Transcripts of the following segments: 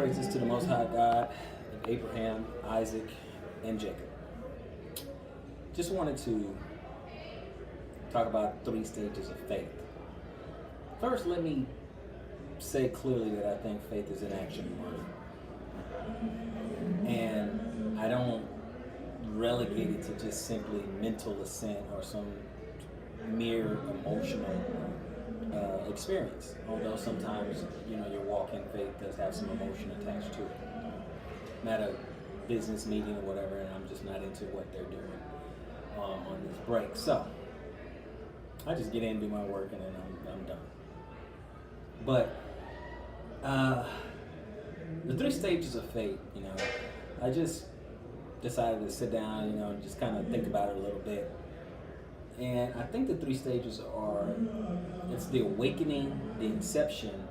praises to the Most High God of Abraham, Isaac, and Jacob. Just wanted to talk about 3 stages of faith. First, let me say clearly that I think faith is an action word. And I don't relegate it to just simply mental assent or some mere emotional experience. Although sometimes, your walk in faith does have some emotion attached to it. I'm at a business meeting or whatever, and I'm just not into what they're doing on this break. So I just get in, do my work, and then I'm done. But the 3 stages of faith, I just decided to sit down, and just kind of think about it a little bit. And I think the 3 stages are, it's the awakening, the inception,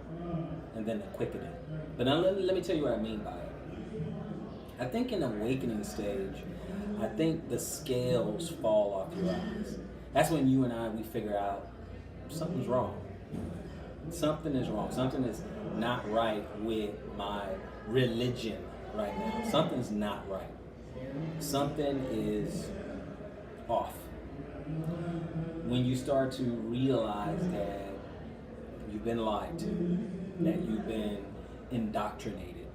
and then the quickening. But now let me tell you what I mean by it. I think in the awakening stage, I think the scales fall off your eyes. That's when you and we figure out something's wrong. Something is wrong. Something is not right with my religion right now. Something's not right. Something is off. When you start to realize that you've been lied to, that you've been indoctrinated,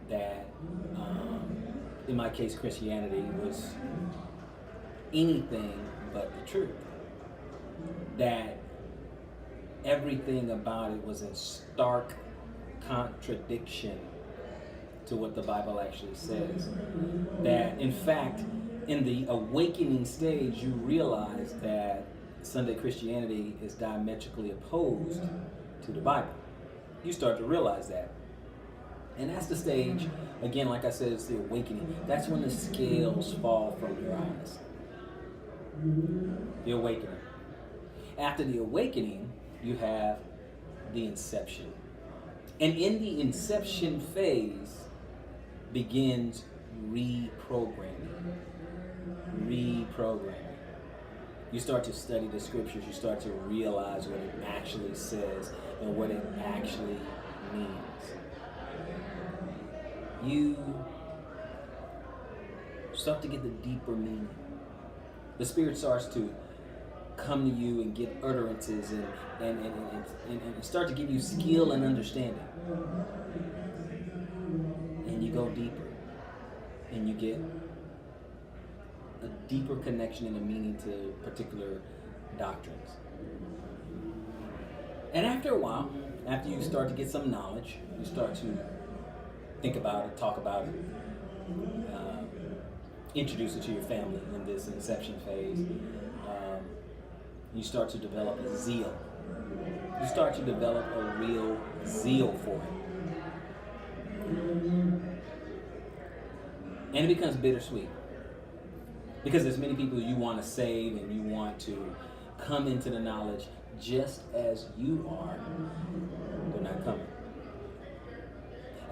that in my case Christianity was anything but the truth, that everything about it was in stark contradiction to what the Bible actually says, that in fact in the awakening stage, you realize that Sunday Christianity is diametrically opposed to the Bible. You start to realize that. And that's the stage, again, like I said, it's the awakening. That's when the scales fall from your eyes. The awakening. After the awakening, you have the inception. And in the inception phase begins reprogramming. You start to study the scriptures, you start to realize what it actually says and what it actually means. You start to get the deeper meaning. The Spirit starts to come to you and get utterances and start to give you skill and understanding. And you go deeper and you get a deeper connection and a meaning to particular doctrines. And after a while, after you start to get some knowledge, you start to think about it, talk about it, introduce it to your family in this inception phase. You start to develop a zeal. You start to develop a real zeal for it. And it becomes bittersweet. Because there's many people you want to save and you want to come into the knowledge just as you are. They're not coming.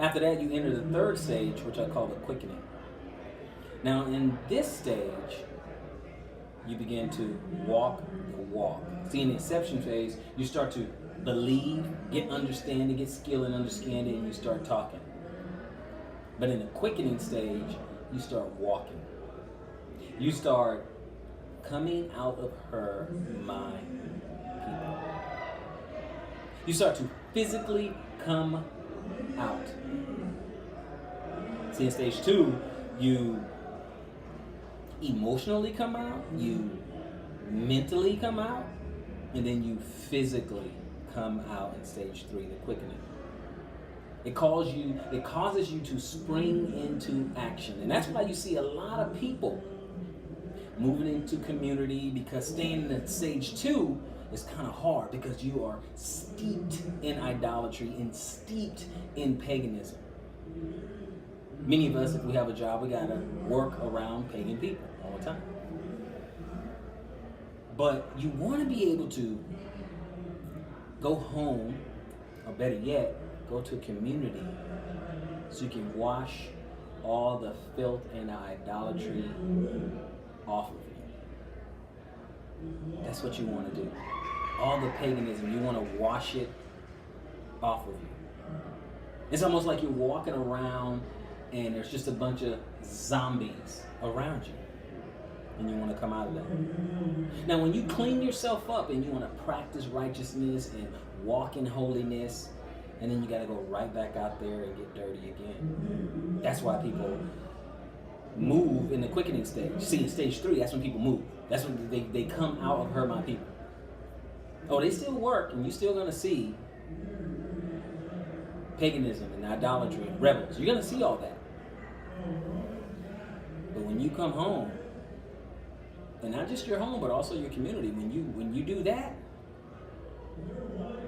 After that, you enter the 3rd stage, which I call the quickening. Now, in this stage, you begin to walk the walk. See, in the inception phase, you start to believe, get understanding, get skill and understanding, and you start talking. But in the quickening stage, you start walking. You start coming out of her, my people. You start to physically come out. See, in stage 2, you emotionally come out, you mentally come out, and then you physically come out in stage 3, the quickening. It causes you to spring into action. And that's why you see a lot of people moving into community, because staying in stage 2 is kind of hard because you are steeped in idolatry and steeped in paganism. Many of us, if we have a job, we gotta work around pagan people all the time. But you want to be able to go home, or better yet, go to a community so you can wash all the filth and idolatry off of you. That's what you want to do. All the paganism, you want to wash it off of you. It's almost like you're walking around and there's just a bunch of zombies around you, and you want to come out of that. Now, when you clean yourself up and you want to practice righteousness and walk in holiness, and then you got to go right back out there and get dirty again. That's why people move in the quickening stage. See, in stage 3, that's when people move. That's when they come out of hurt my people. Oh, they still work, and you're still going to see paganism and idolatry and rebels. You're going to see all that. But when you come home, and not just your home, but also your community, when you do that,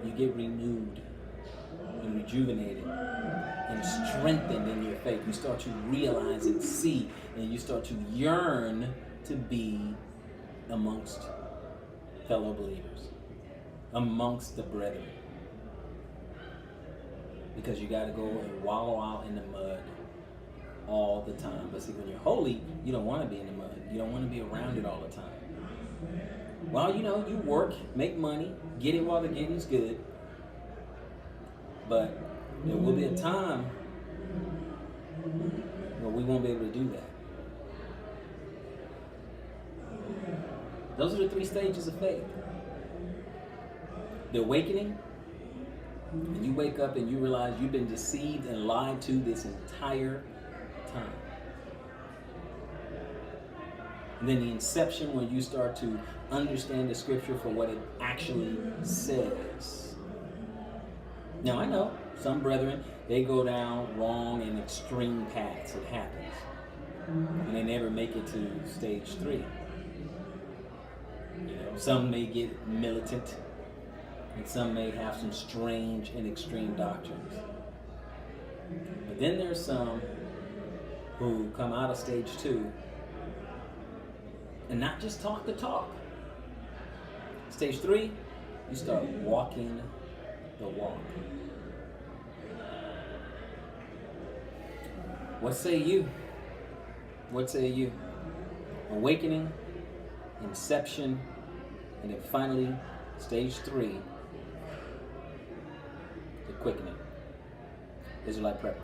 you get renewed and rejuvenated and strengthened in your faith. You start to realize and see, and you start to yearn to be amongst fellow believers, amongst the brethren. Because you got to go and wallow out in the mud all the time. But see, when you're holy, you don't want to be in the mud. You don't want to be around it all the time. Well, you work, make money, get it while the getting's good. But there will be a time where we won't be able to do that. Those are the 3 stages of faith. The awakening, when you wake up and you realize you've been deceived and lied to this entire time. And then the inception, when you start to understand the scripture for what it actually says. Now, I know some brethren, they go down wrong and extreme paths. It happens. And they never make it to stage 3. Some may get militant, and some may have some strange and extreme doctrines. But then there's some who come out of stage 2 and not just talk the talk. Stage 3, you start walking the walk. What say you? What say you? Awakening, inception, and then finally, stage 3, the quickening. Israelite Prep.